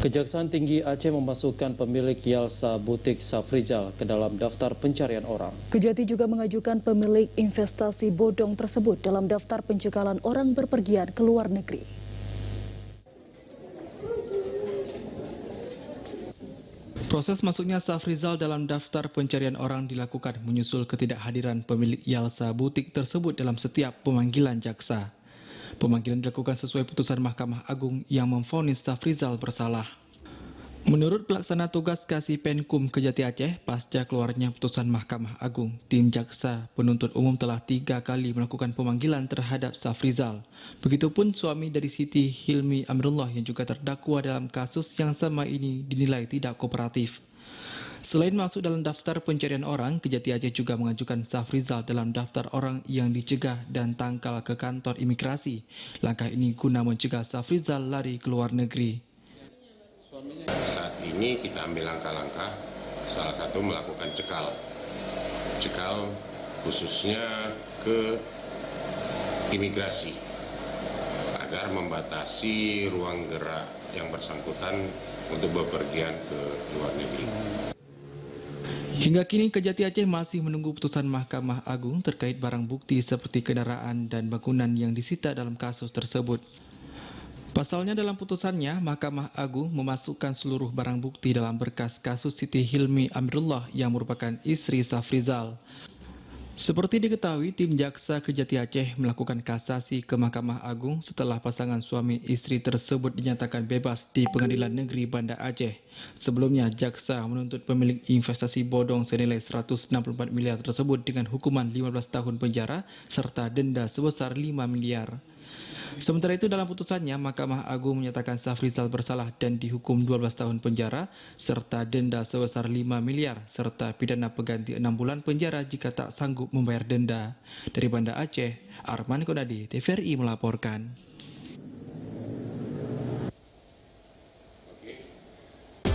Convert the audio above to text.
Kejaksaan Tinggi Aceh memasukkan pemilik Yalsa Butik Safrizal ke dalam daftar pencarian orang. Kejati juga mengajukan pemilik investasi bodong tersebut dalam daftar pencegahan orang berpergian ke luar negeri. Proses masuknya Safrizal dalam daftar pencarian orang dilakukan menyusul ketidakhadiran pemilik Yalsa Butik tersebut dalam setiap pemanggilan jaksa. Pemanggilan dilakukan sesuai putusan Mahkamah Agung yang memvonis Safrizal bersalah. Menurut pelaksana tugas Kasipenkum Kejati Aceh, pasca keluarnya putusan Mahkamah Agung, tim jaksa penuntut umum telah 3 kali melakukan pemanggilan terhadap Safrizal. Begitupun suami dari Siti Hilmi Amrullah yang juga terdakwa dalam kasus yang sama ini dinilai tidak kooperatif. Selain masuk dalam daftar pencarian orang, Kejati Aceh juga mengajukan Safrizal dalam daftar orang yang dicegah dan tangkal ke kantor imigrasi. Langkah ini guna mencegah Safrizal lari ke luar negeri. Saat ini kita ambil langkah-langkah, salah satu melakukan cekal khususnya ke imigrasi agar membatasi ruang gerak yang bersangkutan untuk bepergian ke luar negeri. Hingga kini Kejati Aceh masih menunggu putusan Mahkamah Agung terkait barang bukti seperti kendaraan dan bangunan yang disita dalam kasus tersebut. Pasalnya dalam putusannya, Mahkamah Agung memasukkan seluruh barang bukti dalam berkas kasus Siti Hilmi Amrullah yang merupakan istri Safrizal. Seperti diketahui, tim jaksa Kejati Aceh melakukan kasasi ke Mahkamah Agung setelah pasangan suami istri tersebut dinyatakan bebas di Pengadilan Negeri Banda Aceh. Sebelumnya, jaksa menuntut pemilik investasi bodong senilai 164 miliar tersebut dengan hukuman 15 tahun penjara serta denda sebesar 5 miliar. Sementara itu dalam putusannya, Mahkamah Agung menyatakan Safrizal bersalah dan dihukum 12 tahun penjara serta denda sebesar 5 miliar serta pidana pengganti 6 bulan penjara jika tak sanggup membayar denda. Dari Banda Aceh, Arman Konadi, TVRI melaporkan.